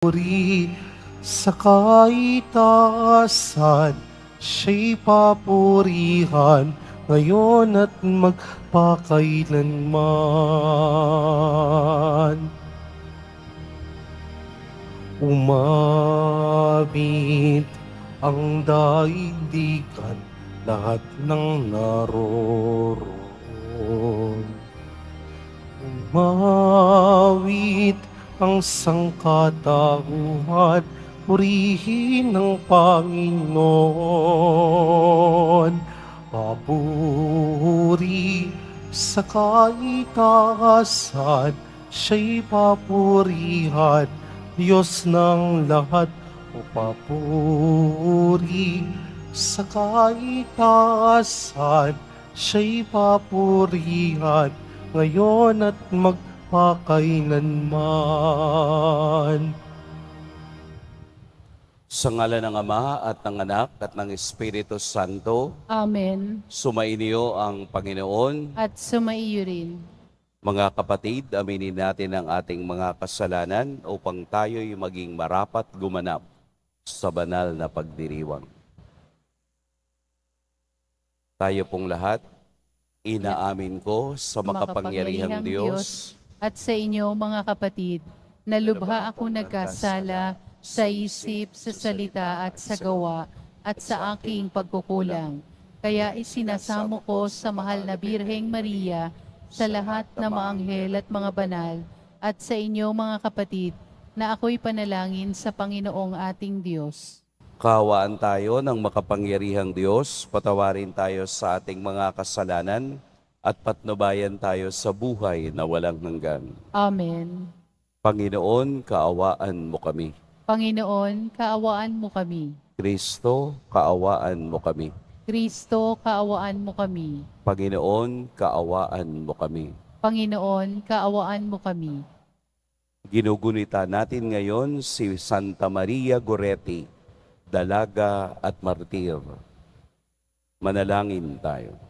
Puri sa kaitaasan, siya'y papurihan, ngayon at magpakailanman. Umabit ang daigdigan, lahat ng naroroon. Umawit ang sangkatauhan, purihin ang Panginoon. Papuri sa kaitaasan, siya'y papurihan, Diyos ng lahat. O papuri sa kaitaasan, siya'y papurihan, ngayon at magpakailanman. Sa ngala ng Ama at ng Anak at ng Espiritu Santo, Amen. sumainyo ang Panginoon. At sumaiyo rin. Mga kapatid, aminin natin ang ating mga kasalanan upang tayo'y maging marapat gumanap sa banal na pagdiriwang. Tayo pong lahat, inaamin ko sa makapangyarihang Diyos at sa inyo mga kapatid, na lubha ako nagkasala sa isip, sa salita at sa gawa at sa aking pagkukulang. Kaya isinasamo ko sa mahal na Birheng Maria, sa lahat ng mga anghel at mga banal, at sa inyo mga kapatid, na ako'y panalangin sa Panginoong ating Diyos. Kaawaan tayo ng makapangyarihang Diyos, patawarin tayo sa ating mga kasalanan, at patnubayan tayo sa buhay na walang hanggan. Amen. Panginoon, kaawaan mo kami. Panginoon, kaawaan mo kami. Kristo, kaawaan mo kami. Kristo, kaawaan mo kami. Panginoon, kaawaan mo kami. Panginoon, kaawaan mo kami. Ginugunita natin ngayon si Santa Maria Goretti, dalaga at martir. Manalangin tayo.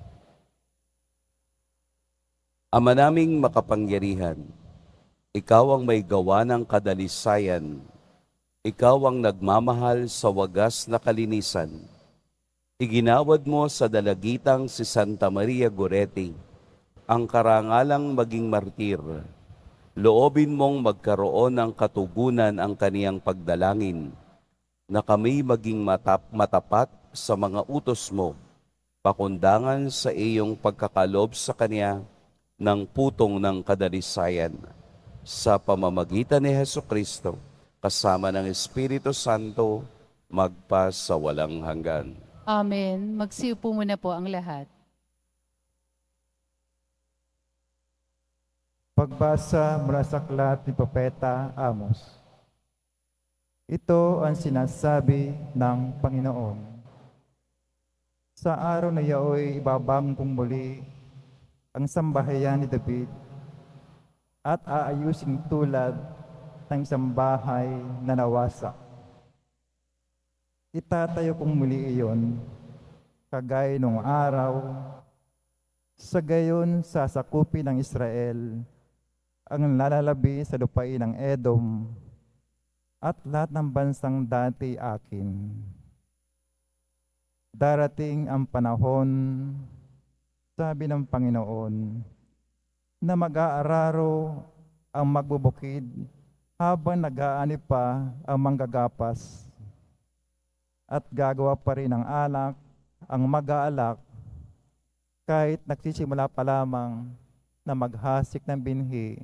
Ama naming makapangyarihan, ikaw ang may gawa ng kadalisayan. Ikaw ang nagmamahal sa wagas na kalinisan. Iginawad mo sa dalagitang si Santa Maria Goretti ang karangalang maging martir. Loobin mong magkaroon ng katugunan ang kaniyang pagdalangin, na kami maging matapat sa mga utos mo, pakundangan sa iyong pagkakalob sa kaniya ng putong ng kadalisayan. Sa pamamagitan ni Hesukristo, kasama ng Espiritu Santo, magpa sa walang hanggan. Amen. Magsiupo muna po ang lahat. Pagbasa mula sa aklat ni Propeta Amos. Ito ang sinasabi ng Panginoon. Sa araw na iyaoy ibabang muli ang sambahayan ni David at aayusin tulad ng isang bahay na nawasak. Itatayo kong muli iyon, kagaya nung araw, sa gayon sasakupin ng Israel ang lalalabi sa lupain ng Edom at lahat ng bansang dati akin. Darating ang panahon, sabi ng Panginoon, na mag-aararo ang magbubukid habang nag-aanib pa ang manggagapas, at gagawa pa rin ng alak ang mag-aalak kahit nagsisimula pa lamang na maghasik ng binhi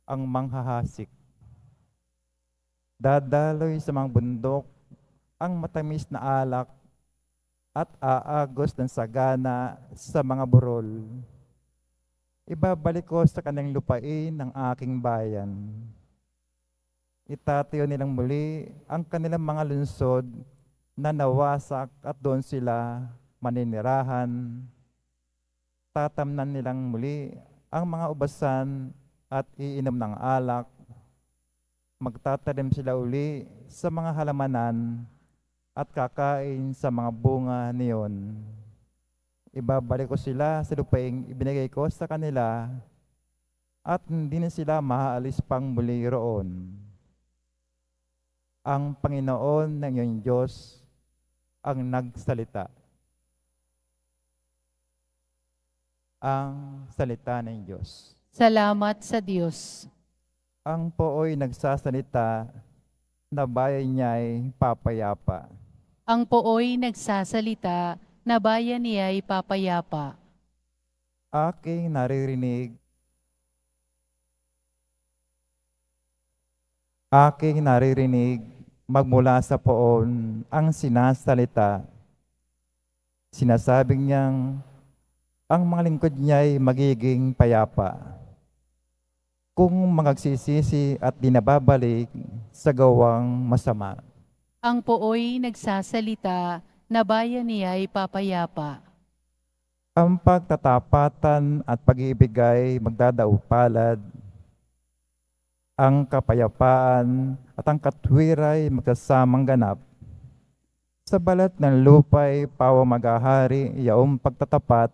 ang manghahasik. Dadaloy sa mga bundok ang matamis na alak at aagos ng sagana sa mga burol. Ibabalik ko sa kanilang lupain ng aking bayan. Itatayo nilang muli ang kanilang mga lungsod na nawasak at doon sila maninirahan. Tatamnan nilang muli ang mga ubasan at iinom ng alak. Magtatanim sila uli sa mga halamanan at kakain sa mga bunga niyon. Ibabalik ko sila sa lupaing ibinigay ko sa kanila at hindi na sila maaalis pang muli roon. ang Panginoon ng iyong Diyos ang nagsalita. Ang salita ng Diyos. Salamat sa Diyos. Ang pooy nagsasalita na bayan niya'y papayapa. Ang pooy nagsasalita na bayan niya'y papayapa. Aking naririnig magmula sa poon ang sinasalita. Sinasabing niyang ang mga lingkod niya'y magiging payapa kung magagsisisi at di nababalik sa gawang masama. Ang pooy nagsasalita na bayan niya'y papayapa. Ang pagtatapatan at pag-ibig ay magdadaupalad. Ang kapayapaan at ang katwiray magkasamang ganap. Sa balat ng lupa'y pawang maghahari yaong pagtatapat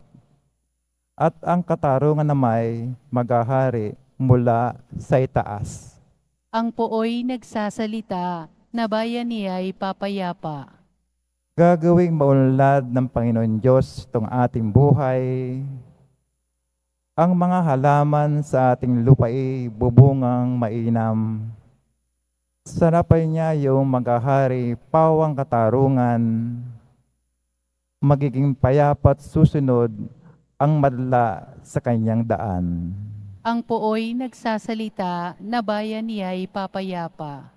at ang katarungan namay maghahari mula sa itaas. Ang pooy nagsasalita na bayan niya'y papayapa. Gagawing maunlad ng Panginoon Diyos itong ating buhay. Ang mga halaman sa ating lupa'i bubungang mainam. Sarapan niya yung maghahari pawang katarungan. Magiging payapat susunod ang madla sa kanyang daan. Ang pooy nagsasalita na bayan niya'y papayapa.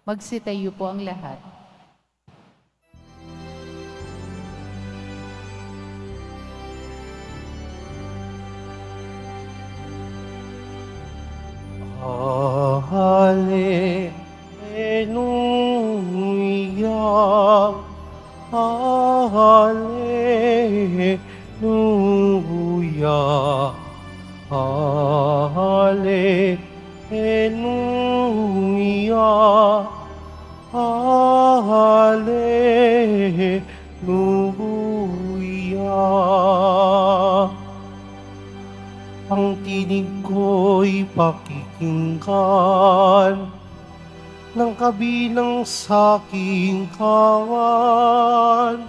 Magsitayo po ang lahat. Hallelujah, Hallelujah, Hallelujah, Hallelujah. Ang tinig ko'y pakikinggan ng kabilang sa'king kawan.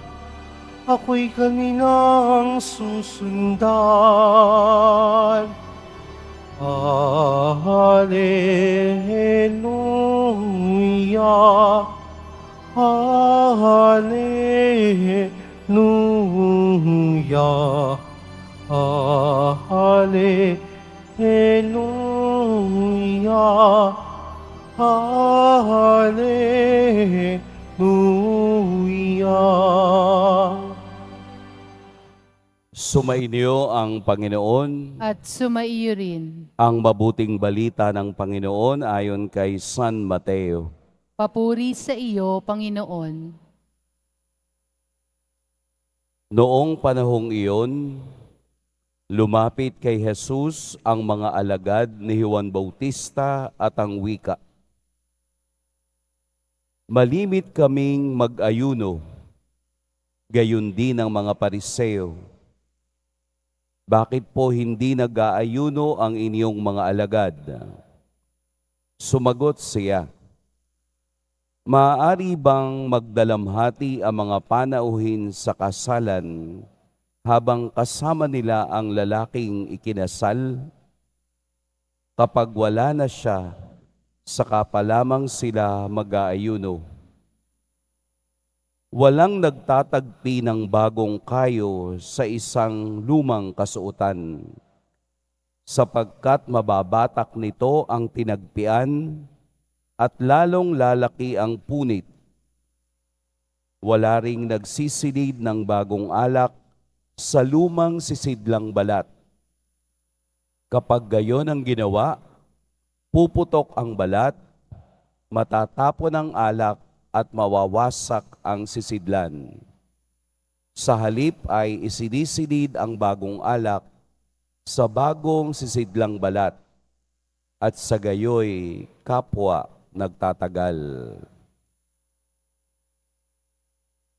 Ako'y kaninang susundan. Hallelujah, Hallelujah, Hallelujah, Hallelujah. Sumainyo ang Panginoon. At sumaiyo rin. Ang mabuting balita ng Panginoon ayon kay San Mateo. Papuri sa iyo, Panginoon. Noong panahong iyon, lumapit kay Jesus ang mga alagad ni Juan Bautista at ang wika, "Malimit kaming mag-ayuno, gayon din ang mga Pariseo. Bakit po hindi nag-aayuno ang inyong mga alagad?" Sumagot siya, "Maaari bang magdalamhati ang mga panauhin sa kasalan habang kasama nila ang lalaking ikinasal? Kapag wala na siya, saka pa lamang sila mag-aayuno. Walang nagtatagpi ng bagong kayo sa isang lumang kasuotan, sapagkat mababatak nito ang tinagpian at lalong lalaki ang punit. Wala ring nagsisilid ng bagong alak sa lumang sisidlang balat. Kapag gayon ang ginawa, puputok ang balat, matatapon ang alak at mawawasak ang sisidlan. Sa halip ay isinisilid ang bagong alak sa bagong sisidlang balat, at sa gayoy kapwa nagtatagal."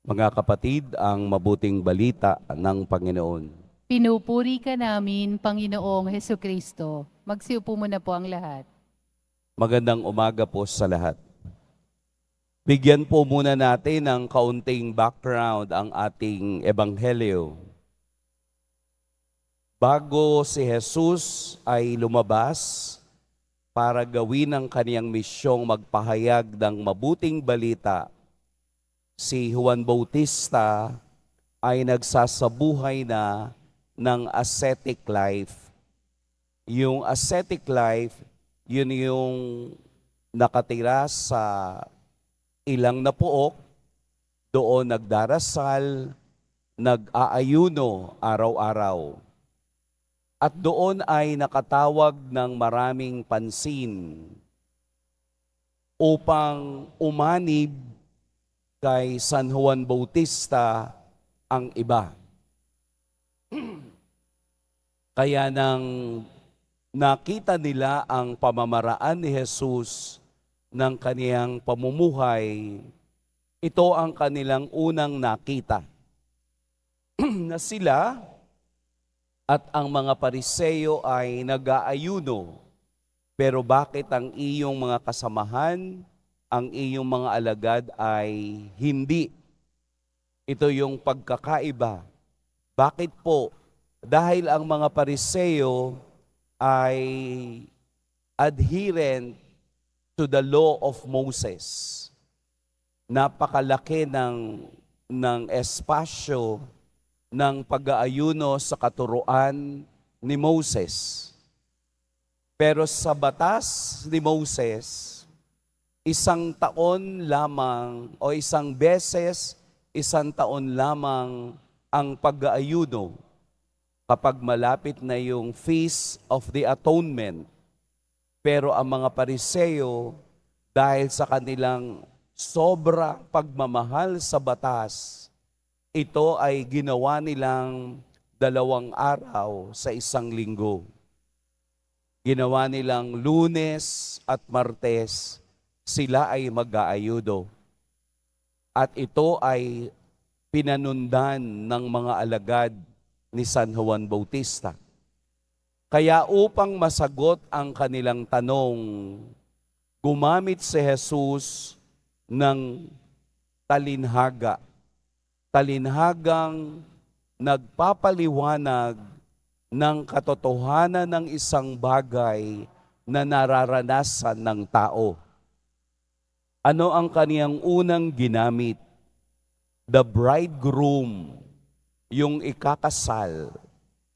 Mga kapatid, ang mabuting balita ng Panginoon. Pinupuri ka namin, Panginoong Hesukristo. Magsiupo muna po ang lahat. Magandang umaga po sa lahat. Bigyan po muna natin ng kaunting background ang ating ebanghelyo. Bago si Jesus ay lumabas para gawin ang kaniyang misyong magpahayag ng mabuting balita, si Juan Bautista ay nagsasabuhay na ng ascetic life. Yung ascetic life, yun yung nakatira sa ilang na puok, doon nagdarasal, nag-aayuno araw-araw. At doon ay nakatawag ng maraming pansin upang umanib kay San Juan Bautista ang iba. Kaya nang nakita nila ang pamamaraan ni Jesus ng kaniyang pamumuhay, ito ang kanilang unang nakita. Na sila at ang mga Pariseo ay nag-aayuno, pero bakit ang iyong mga kasamahan, ang iyong mga alagad ay hindi? Ito yung pagkakaiba. Bakit po? Dahil ang mga Pariseo ay adherent to the law of Moses. Napakalaki ng espasyo ng pag-aayuno sa katuruan ni Moses. Pero sa batas ni Moses, isang taon lamang o isang beses, isang taon lamang ang pag-aayuno kapag malapit na yung Feast of the Atonement. Pero ang mga Pariseo, dahil sa kanilang sobrang pagmamahal sa batas, ito ay ginawa nilang 2 araw sa isang linggo. Ginawa nilang Lunes at Martes, sila ay mag-aayudo. At ito ay pinanundan ng mga alagad ni San Juan Bautista. Kaya upang masagot ang kanilang tanong, gumamit si Jesus ng talinhaga. Talinhagang nagpapaliwanag ng katotohanan ng isang bagay na nararanasan ng tao. Ano ang kaniyang unang ginamit? The bridegroom, yung ikakasal.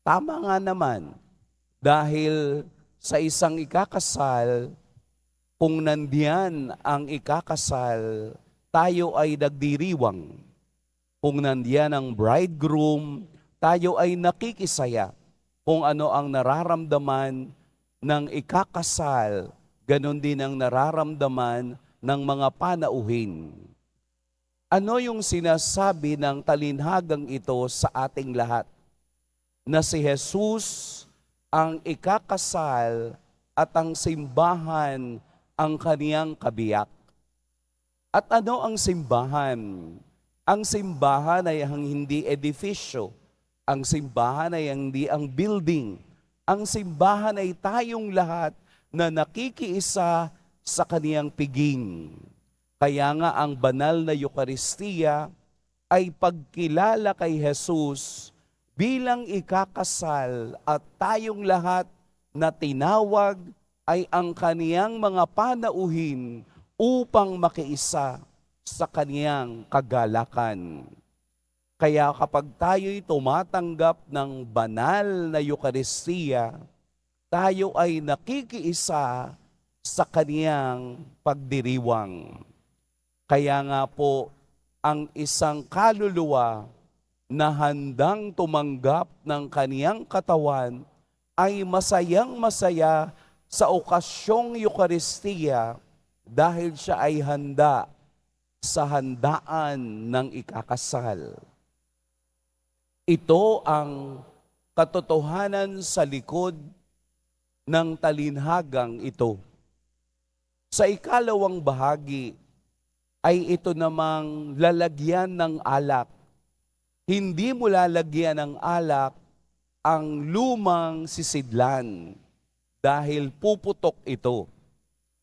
Tama nga naman. Dahil sa isang ikakasal, kung nandiyan ang ikakasal, tayo ay nagdiriwang. Kung nandiyan ang bridegroom, tayo ay nakikisaya. Kung ano ang nararamdaman ng ikakasal, ganon din ang nararamdaman ng mga panauhin. Ano yung sinasabi ng talinhagang ito sa ating lahat? Na si Jesus ang ikakasal at ang simbahan ang kaniyang kabiyak. At ano ang simbahan? Ang simbahan ay ang hindi edifisyo. Ang simbahan ay hindi ang building. Ang simbahan ay tayong lahat na nakikiisa sa kaniyang piging. Kaya nga ang banal na Eucharistia ay pagkilala kay Jesus bilang ikakasal at tayong lahat na tinawag ay ang kaniyang mga panauhin upang makiisa sa kaniyang kagalakan. Kaya kapag tayo'y tumatanggap ng banal na Eucharistia, tayo ay nakikiisa sa kaniyang pagdiriwang. Kaya nga po, ang isang kaluluwa na handang tumanggap ng kaniyang katawan ay masayang-masaya sa okasyong Eucharistia dahil siya ay handa sa handaan ng ikakasal. Ito ang katotohanan sa likod ng talinhagang ito. Sa ikalawang bahagi ay ito namang lalagyan ng alak. Hindi mo lalagyan ng alak ang lumang sisidlan dahil puputok ito.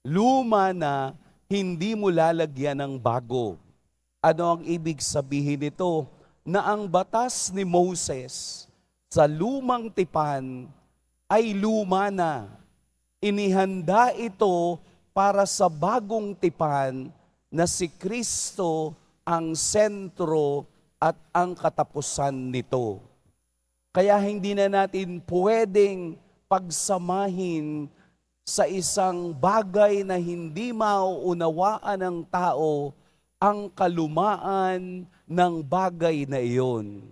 Luma na hindi mo lalagyan ng bago. Ano ang ibig sabihin nito? Na ang batas ni Moses sa lumang tipan ay luma na. Inihanda ito para sa bagong tipan na si Kristo ang sentro at ang katapusan nito. Kaya hindi na natin pwedeng pagsamahin sa isang bagay na hindi mauunawaan ng tao ang kalumaan ng bagay na iyon.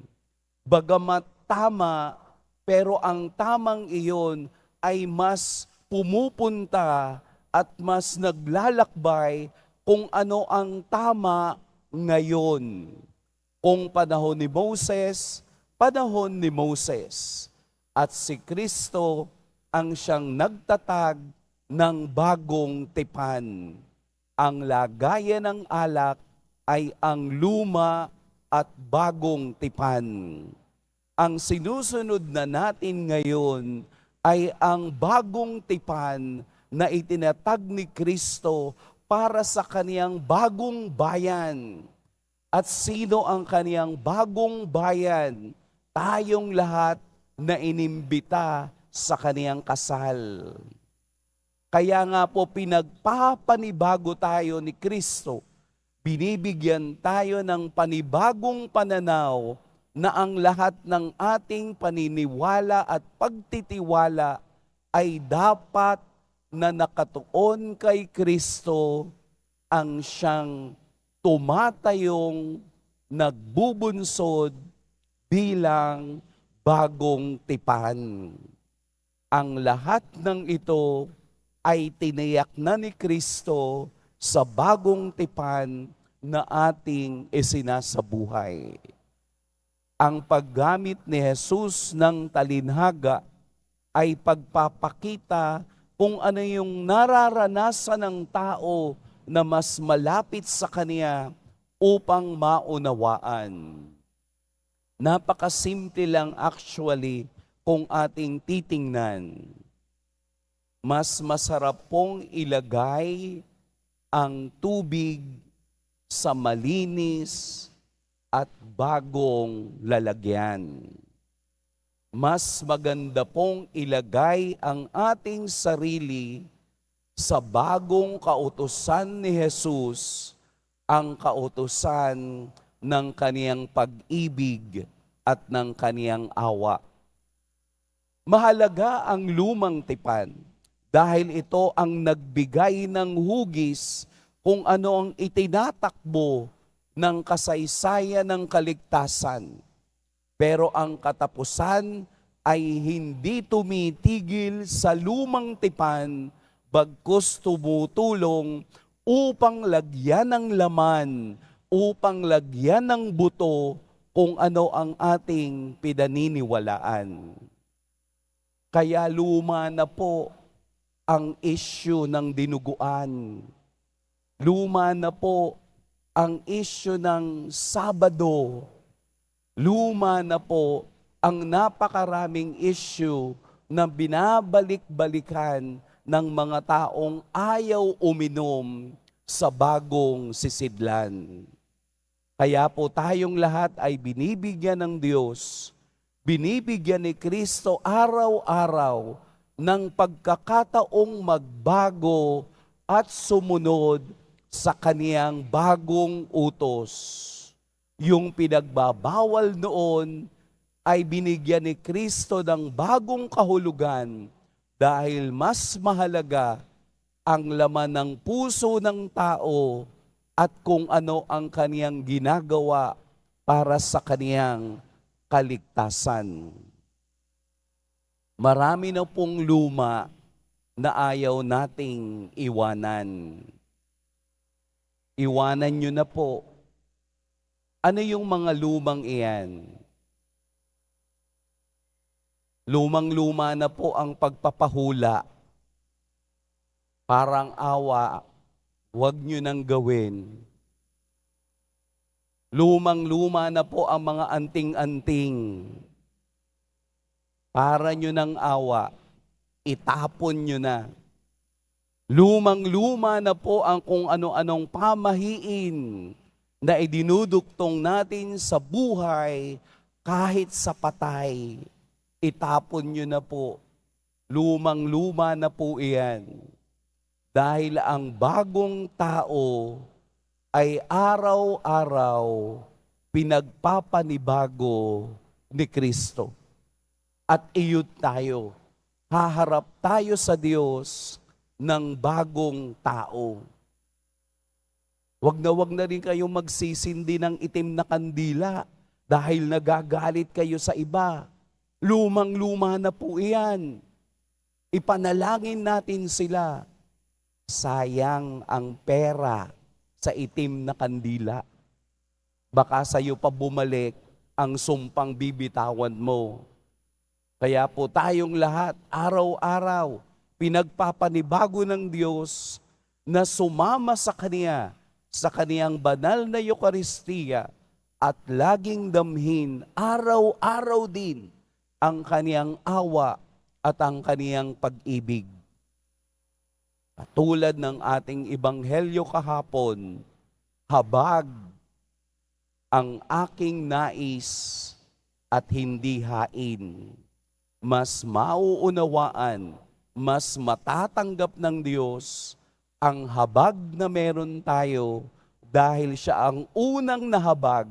Bagamat tama, pero ang tamang iyon ay mas pumupunta at mas naglalakbay kung ano ang tama ngayon. Kung panahon ni Moses, panahon ni Moses. At si Kristo ang siyang nagtatag ng bagong tipan. Ang lagayan ng alak ay ang luma at bagong tipan. Ang sinusunod na natin ngayon ay ang bagong tipan na itinatag ni Kristo para sa kaniyang bagong bayan. At sino ang kaniyang bagong bayan? Tayong lahat na inimbita sa kaniyang kasal. Kaya nga po pinagpapanibago tayo ni Kristo. Binibigyan tayo ng panibagong pananaw na ang lahat ng ating paniniwala at pagtitiwala ay dapat na nakatuon kay Kristo ang siyang tumatayong nagbubunsod bilang bagong tipan. Ang lahat ng ito ay tiniyak na ni Kristo sa bagong tipan na ating isinasabuhay. Ang paggamit ni Jesus ng talinhaga ay pagpapakita kung ano yung nararanasan ng tao na mas malapit sa Kanya upang maunawaan. Napakasimple lang actually kung ating titingnan. Mas masarap pong ilagay ang tubig sa malinis at bagong lalagyan. Mas maganda pong ilagay ang ating sarili sa bagong kautusan ni Jesus, ang kautusan ng kaniyang pag-ibig at ng kaniyang awa. Mahalaga ang lumang tipan dahil ito ang nagbigay ng hugis kung ano ang itinatakbo ng kasaysayan ng kaligtasan. Pero ang katapusan ay hindi tumitigil sa lumang tipan, bagkus tumutulong upang lagyan ng laman, upang lagyan ng buto kung ano ang ating pinaniniwalaan. Kaya luma na po ang issue ng dinuguan. Luma na po ang issue ng Sabado. Luma na po ang napakaraming issue na binabalik-balikan ng mga taong ayaw uminom sa bagong sisidlan. Kaya po tayong lahat ay binibigyan ng Diyos, binibigyan ni Kristo araw-araw ng pagkakataong magbago at sumunod sa kaniyang bagong utos. Yung pinagbabawal noon ay binigyan ni Kristo ng bagong kahulugan dahil mas mahalaga ang laman ng puso ng tao at kung ano ang kaniyang ginagawa para sa kaniyang kaligtasan. Marami na pong luma na ayaw nating iwanan. Iwanan nyo na po. Ano yung mga lumang iyan? Lumang-luma na po ang pagpapahula. Parang awa, huwag nyo nang gawin. Lumang-luma na po ang mga anting-anting. Para nyo ng awa, itapon nyo na. Lumang-luma na po ang kung ano-anong pamahiin na idinudugtong natin sa buhay kahit sa patay. Itapon nyo na po. Lumang-luma na po iyan. Dahil ang bagong tao ay araw-araw pinagpapanibago ni Kristo. At iyon tayo. Haharap tayo sa Diyos ng bagong tao. Wag na rin kayong magsisindi ng itim na kandila dahil nagagalit kayo sa iba. Lumang-luma na po iyan. Ipanalangin natin sila. Sayang ang pera sa itim na kandila. Baka sa'yo pa bumalik ang sumpang bibitawan mo. Kaya po tayong lahat, araw-araw, pinagpapanibago ng Diyos na sumama sa Kanya, sa Kaniyang banal na Eucharistia at laging damhin araw-araw din ang Kaniyang awa at ang Kaniyang pag-ibig. Tulad ng ating ebanghelyo kahapon, habag ang aking nais at hindi hain. Mas mauunawaan, mas matatanggap ng Diyos ang habag na meron tayo dahil siya ang unang nahabag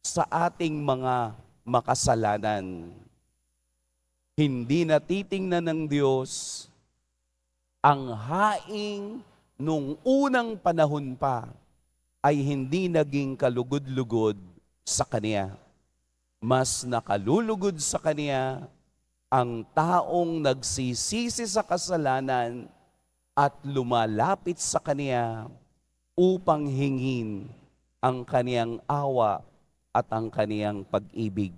sa ating mga makasalanan. Hindi natitingnan ng Diyos ang haing nung unang panahon pa ay hindi naging kalugod-lugod sa Kanya. Mas nakalulugod sa Kanya ang taong nagsisisi sa kasalanan at lumalapit sa Kanya upang hingin ang Kaniyang awa at ang Kaniyang pag-ibig.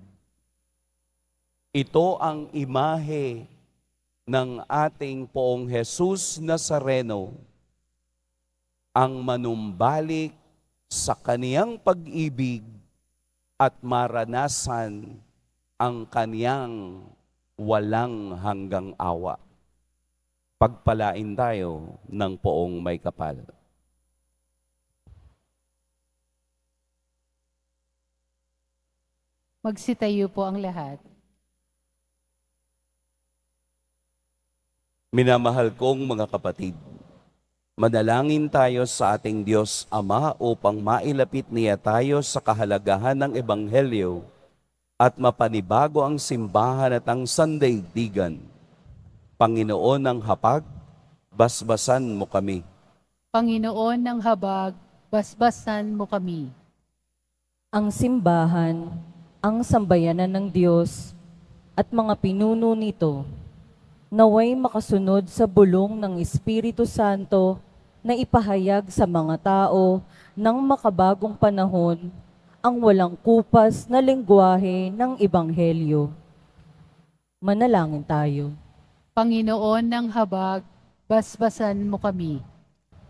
Ito ang imahe ng ating Poong Jesus Nazareno, ang manumbalik sa Kaniyang pag-ibig at maranasan ang Kaniyang walang hanggang awa. Pagpalain tayo ng Poong may kapal. Magsitayo po ang lahat. Minamahal kong mga kapatid, manalangin tayo sa ating Diyos Ama upang mailapit niya tayo sa kahalagahan ng Ebanghelyo at mapanibago ang simbahan at ang sandaigdigan. Panginoon ng hapag, basbasan mo kami. Panginoon ng habag, basbasan mo kami. Ang simbahan, ang sambayanan ng Diyos, at mga pinuno nito, naway makasunod sa bulong ng Espiritu Santo na ipahayag sa mga tao ng makabagong panahon ang walang kupas na lengguwahe ng Ebanghelyo. Manalangin tayo. Panginoon ng habag, basbasan mo kami.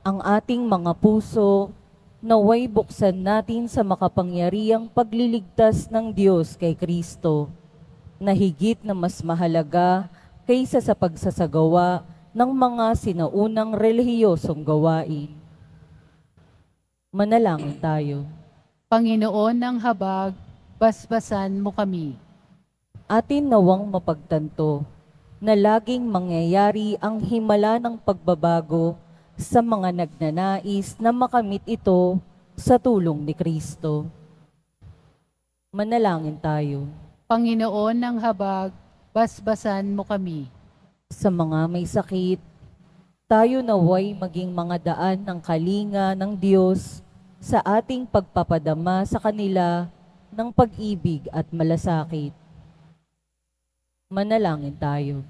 Ang ating mga puso, naway buksan natin sa makapangyarihang pagliligtas ng Diyos kay Kristo, na higit na mas mahalaga kaysa sa pagsasagawa ng mga sinaunang relihiyosong gawain. Manalangin tayo. Panginoon ng habag, basbasan mo kami. Atin nawang mapagtanto na laging mangyayari ang himala ng pagbabago sa mga nagnanais na makamit ito sa tulong ni Kristo. Manalangin tayo. Panginoon ng habag, basbasan mo kami. Sa mga may sakit, tayo naway maging mga daan ng kalinga ng Diyos sa ating pagpapadama sa kanila ng pag-ibig at malasakit. Manalangin tayo.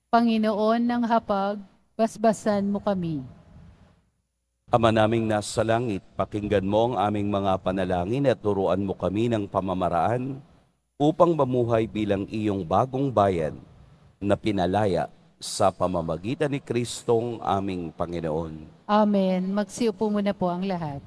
Panginoon ng hapag, basbasan mo kami. Ama naming nasa langit, pakinggan mo ang aming mga panalangin at turuan mo kami ng pamamaraan upang mamuhay bilang iyong bagong bayan na pinalaya sa pamamagitan ni Kristong aming Panginoon. Amen. Magsiupo muna po ang lahat.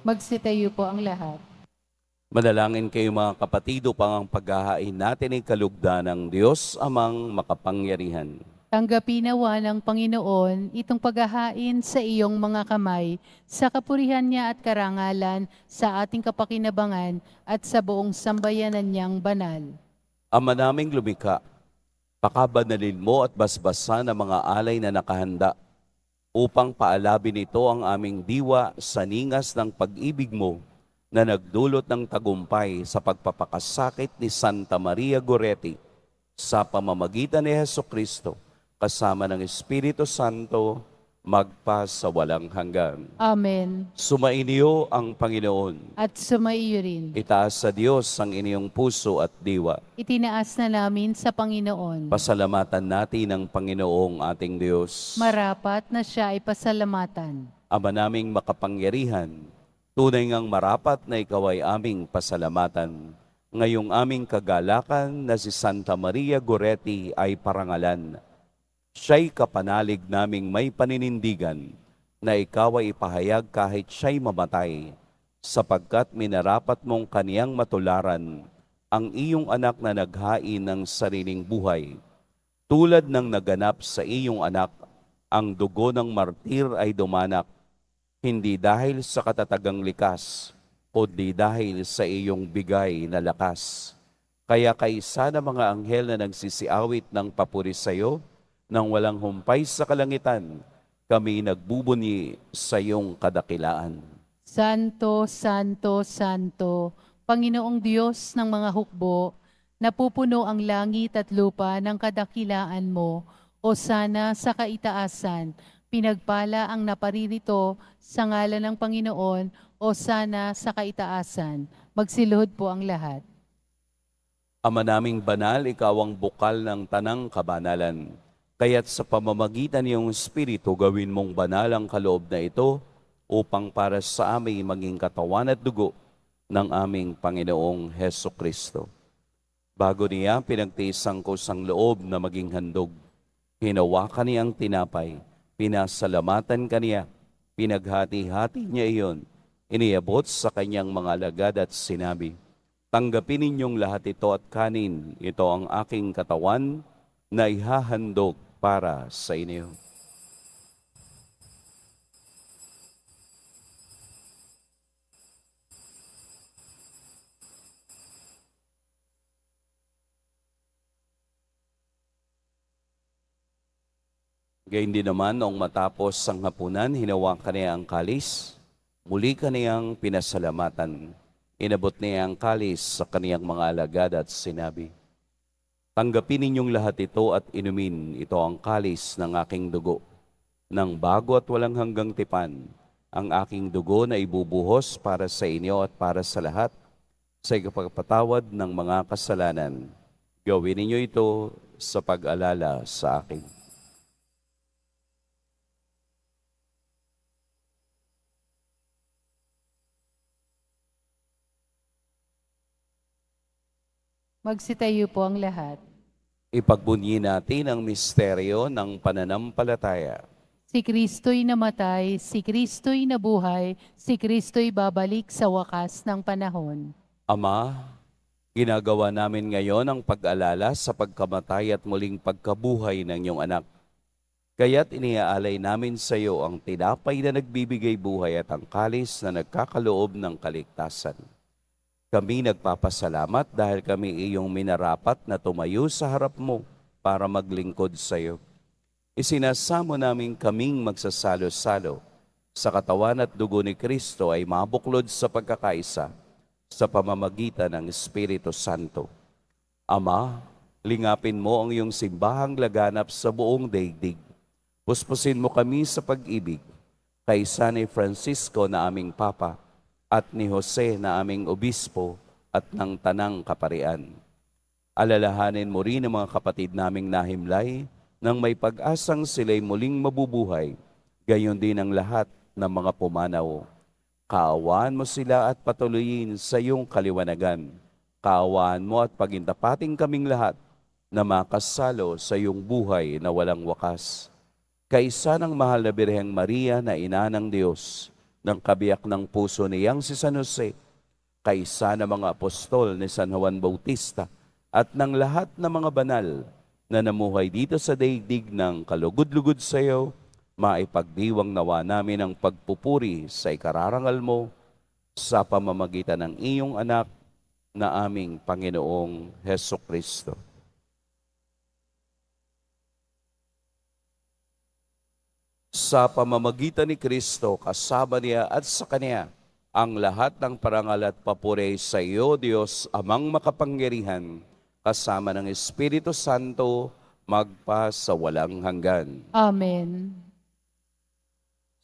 Magsitayo po ang lahat. Manalangin kayo mga kapatid upang ang paghahain natin ay kalugdan ng Diyos amang makapangyarihan. Tanggapin nawa ng Panginoon itong paghahain sa iyong mga kamay, sa kapurihan niya at karangalan, sa ating kapakinabangan at sa buong sambayanan niyang banal. Ama naming lumikha, pakabanalin mo at basbasan ang mga alay na nakahanda upang paalabin ito ang aming diwa sa ningas ng pag-ibig mo na nagdulot ng tagumpay sa pagpapakasakit ni Santa Maria Goretti sa pamamagitan ni Hesukristo kasama ng Espiritu Santo magpa sa walang hanggan. Amen. Sumainyo ang Panginoon. At sumaiyo rin. Itaas sa Diyos ang inyong puso at diwa. Itinaas na namin sa Panginoon. Pasalamatan natin ang Panginoong ating Diyos. Marapat na siya ay pasalamatan. Ama naming makapangyarihan, tunay ngang marapat na ikaw ay aming pasalamatan. Ngayong aming kagalakan na si Santa Maria Goretti ay parangalan. Siya'y kapanalig naming may paninindigan na ikaw ay ipahayag kahit siya'y mamatay, sapagkat minarapat mong kaniyang matularan ang iyong anak na naghain ng sariling buhay. Tulad ng naganap sa iyong anak, ang dugo ng martir ay dumanak, hindi dahil sa katatagang likas, kundi dahil sa iyong bigay na lakas. Kaya kaisa ng mga anghel na nagsisiawit ng papuri sa iyo, nang walang humpay sa kalangitan, kami nagbubunyi sa iyong kadakilaan. Santo, Santo, Santo, Panginoong Diyos ng mga hukbo, napupuno ang langit at lupa ng kadakilaan mo, o sana sa kaitaasan, pinagpala ang naparirito sa ngalan ng Panginoon, o sana sa kaitaasan. Magsiluhod po ang lahat. Ama naming banal, ikaw ang bukal ng tanang kabanalan. Kaya't sa pamamagitan ng Espiritu, gawin mong banal ang kaloob na ito upang para sa amin maging katawan at dugo ng aming Panginoong Hesukristo. Bago niya pinagtiis ang kusang loob na maging handog, hinawakan niya ang tinapay, pinasalamatan kaniya, pinaghati-hati niya iyon, iniabot sa kanyang mga alagad at sinabi, "Tanggapin ninyong lahat ito at kanin, ito ang aking katawan na ihahandog para sa inyo." Gayun din naman, noong matapos ang hapunan, hinawakan niya ang kalis, muli kaniyang pinasalamatan. Inabot niya ang kalis sa kaniyang mga alagad at sinabi, "Tanggapin ninyong lahat ito at inumin, ito ang kalis ng aking dugo, ng bago at walang hanggang tipan, ang aking dugo na ibubuhos para sa inyo at para sa lahat, sa ikapagpatawad ng mga kasalanan. Gawin ninyo ito sa pag-alala sa akin." Magsitayo po ang lahat. Ipagbunyi natin ang misteryo ng pananampalataya. Si Kristo'y namatay, si Kristo'y nabuhay, si Kristo'y babalik sa wakas ng panahon. Ama, ginagawa namin ngayon ang pag-alala sa pagkamatay at muling pagkabuhay ng iyong anak. Kaya't iniaalay namin sa iyo ang tinapay na nagbibigay buhay at ang kalis na nagkakaloob ng kaligtasan. Kami nagpapasalamat dahil kami iyong minarapat na tumayo sa harap mo para maglingkod sa iyo. Isinasamo namin kaming magsasalo-salo sa katawan at dugo ni Kristo ay mabuklod sa pagkakaisa sa pamamagitan ng Espiritu Santo. Ama, lingapin mo ang iyong simbahang laganap sa buong daigdig. Puspusin mo kami sa pag-ibig kay San Francisco na aming Papa at ni Jose na aming Obispo at ng Tanang Kaparian. Alalahanin mo rin ang mga kapatid naming nahimlay nang may pag-asang sila'y muling mabubuhay, gayon din ang lahat ng mga pumanaw. Kaawaan mo sila at patuloyin sa iyong kaliwanagan. Kaawaan mo at pagintapating kaming lahat na makasalo sa iyong buhay na walang wakas. Kaisa ng mahal na Birheng Maria na Ina ng Diyos, ng kabiyak ng puso niyang si San Jose, kaisa ng mga apostol ni San Juan Bautista, at ng lahat ng mga banal na namuhay dito sa daigdig ng kalugod-lugod sa iyo, maipagdiwang nawa namin ang pagpupuri sa ikararangal mo sa pamamagitan ng iyong anak na aming Panginoong Heso Kristo. Sa pamamagitan ni Kristo, kasama niya at sa Kanya, ang lahat ng parangal at papuri sa iyo, Diyos, Amang makapangyarihan, kasama ng Espiritu Santo, magpa sa walang hanggan. Amen.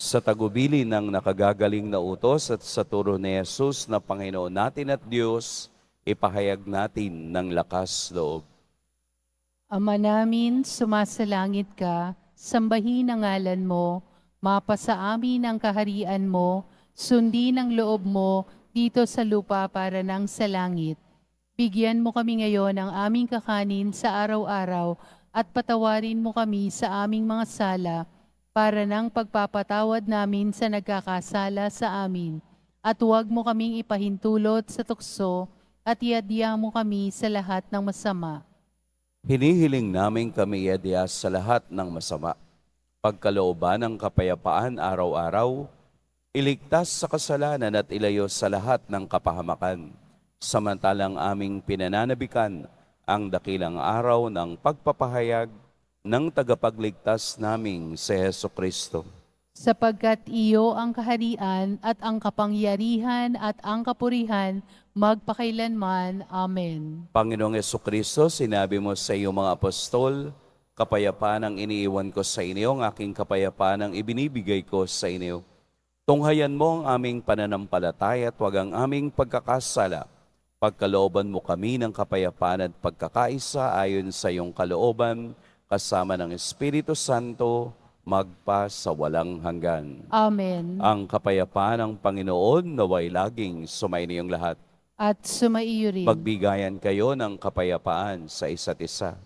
Sa tagubili ng nakagagaling na utos at sa turo ni Jesus na Panginoon natin at Diyos, ipahayag natin ng lakas loob. Ama namin, sumasalangit ka, sambahin ang ngalan mo, mapasa amin ang kaharian mo, sundin ang loob mo dito sa lupa para nang sa langit. Bigyan mo kami ngayon ng aming kakanin sa araw-araw at patawarin mo kami sa aming mga sala para nang pagpapatawad namin sa nagkakasala sa amin. At huwag mo kaming ipahintulot sa tukso at iadya mo kami sa lahat ng masama. Hinihiling namin kami iadya sa lahat ng masama. Pagkalooban ng kapayapaan araw-araw, iligtas sa kasalanan at ilayo sa lahat ng kapahamakan. Samantalang aming pinananabikan ang dakilang araw ng pagpapahayag ng tagapagligtas naming si Heso Kristo. Sapagkat iyo ang kaharian at ang kapangyarihan at ang kapurihan magpakailanman. Amen. Panginoong Jesucristo, sinabi mo sa iyong mga apostol, kapayapaan ang iniiwan ko sa inyo, ang aking kapayapaan ang ibinibigay ko sa inyo. Tunghayan mo ang aming pananampalataya at huwag ang aming pagkakasala. Pagkalooban mo kami ng kapayapaan at pagkakaisa ayon sa iyong kalooban, kasama ng Espiritu Santo, magpa sa walang hanggan. Amen. Ang kapayapaan ng Panginoon naway laging sumainiyong lahat. At sumaiyo rin. Magbigayan kayo ng kapayapaan sa isa't isa.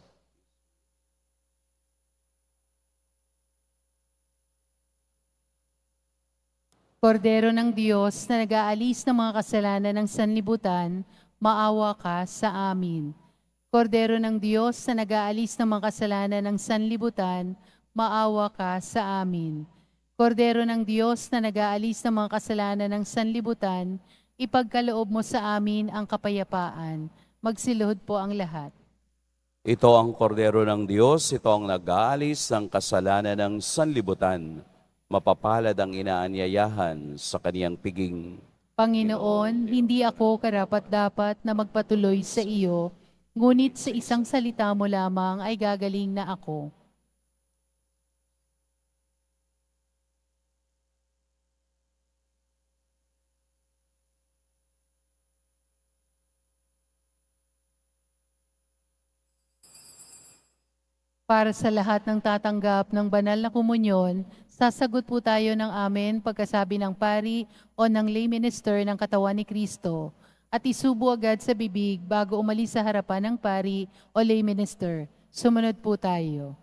Kordero ng Diyos na nag-aalis ng mga kasalanan ng sanlibutan, maawa ka sa amin. Kordero ng Diyos na nag-aalis ng mga kasalanan ng sanlibutan, maawa ka sa amin. Kordero ng Diyos na nag-aalis ng mga kasalanan ng sanlibutan, ipagkaloob mo sa amin ang kapayapaan. Magsiluhod po ang lahat. Ito ang kordero ng Diyos, ito ang nag-aalis ng kasalanan ng sanlibutan. Mapapalad ang inaanyayahan sa kaniyang piging. Panginoon, hindi ako karapat-dapat na magpatuloy sa iyo, ngunit sa isang salita mo lamang ay gagaling na ako. Para sa lahat ng tatanggap ng banal na komunyon, sasagot po tayo ng amen pagkasabi ng pari o ng lay minister ng katawan ni Kristo at isubo agad sa bibig bago umalis sa harapan ng pari o lay minister. Sumunod po tayo.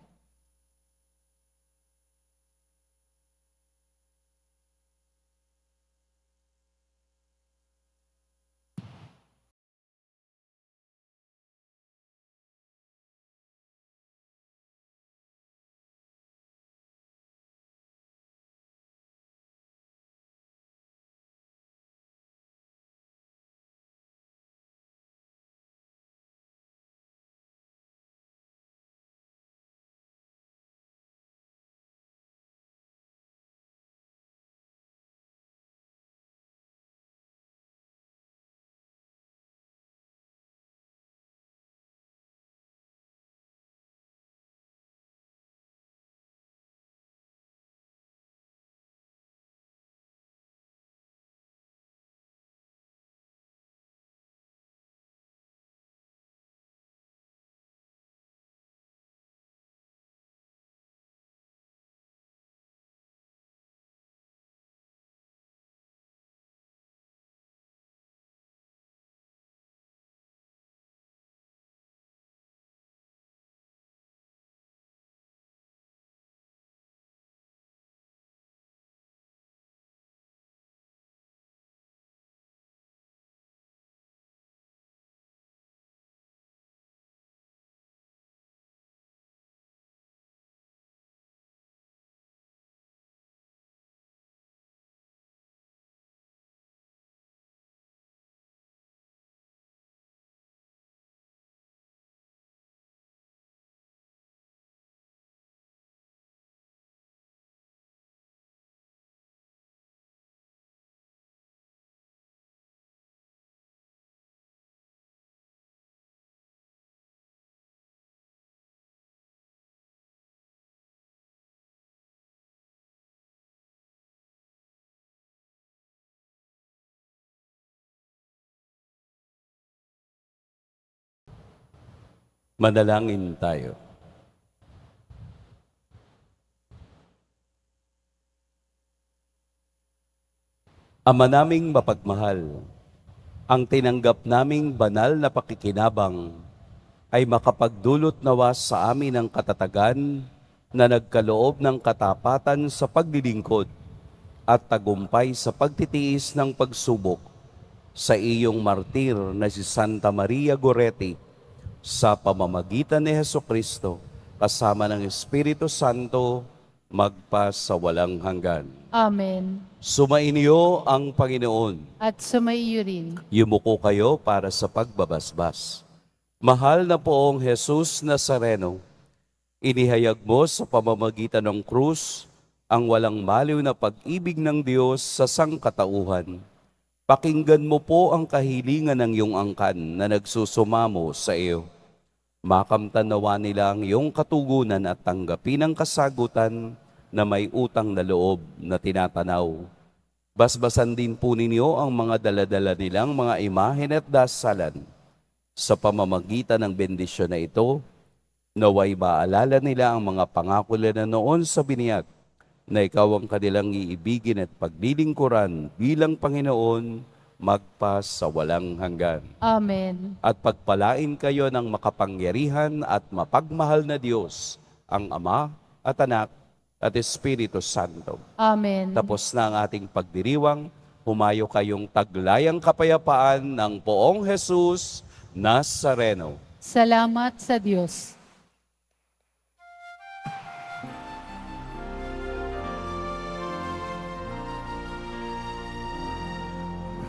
Manalangin tayo. Ama naming mapagmahal, ang tinanggap naming banal na pakikinabang ay makapagdulot nawa sa amin ng katatagan na nagkaloob ng katapatan sa paglilingkod at tagumpay sa pagtitiis ng pagsubok sa iyong martir na si Santa Maria Goretti sa pamamagitan ni Hesukristo kasama ng Espiritu Santo magpa sa walang hanggan. Amen. Sumainyo ang Panginoon. At sumaiyo rin. Yumuko kayo para sa pagbabasbas. Mahal na poong Jesus Nazareno, inihayag mo sa pamamagitan ng krus ang walang maliw na pag-ibig ng Diyos sa sangkatauhan. Pakinggan mo po ang kahilingan ng iyong angkan na nagsusumamo sa iyo. Makamtan nawa nila ang iyong katugunan at tanggapin ang kasagutan na may utang na loob na tinatanaw. Basbasan din po ninyo ang mga daladala nilang mga imahen at dasalan. Sa pamamagitan ng bendisyon na ito, naway maalala nila ang mga pangako na noon sa biniyag na ikaw ang kanilang iibigin at paglilingkuran bilang Panginoon magpa sa walang hanggan. Amen. At pagpalain kayo ng makapangyarihan at mapagmahal na Diyos, ang Ama at Anak at Espiritu Santo. Amen. Tapos na ang ating pagdiriwang, humayo kayong taglayang kapayapaan ng poong Jesus Nazareno. Salamat sa Diyos.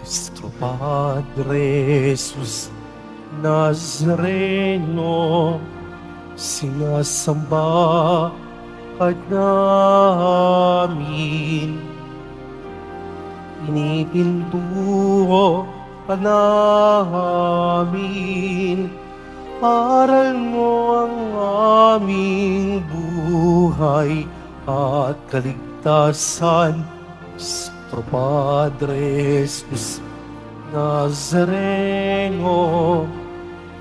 Nuestro Padre Jesus Nazareno, sinasamba ka namin. Pinipintuho ka namin. Aral mo ang aming buhay at kaligtasan. Nuestro Padre Jesus Nazareno,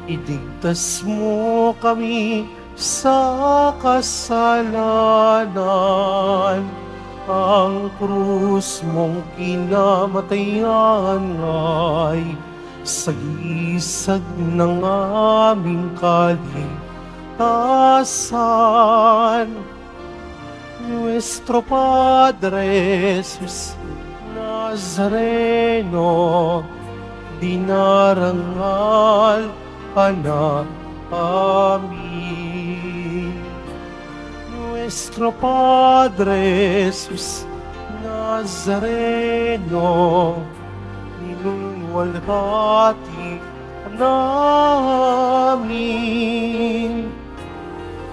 iligtas mo kami sa kasalanan. Ang krus mong kinamatayan ay sagisag ng aming kaligtasan. Nuestro Padre Jesus Nazareno, dinarangal ka namin. Nuestro Padre Jesus Nazareno, ninunwalhati ka namin.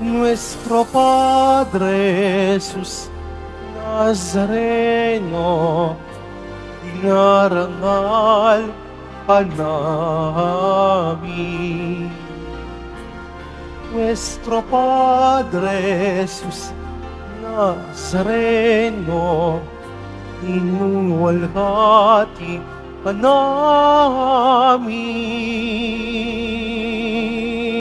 Nuestro Padre Jesus Nazareno, dinarangal ka namin. Nuestro Padre Jesus Nazareno, inunwalhati ka namin.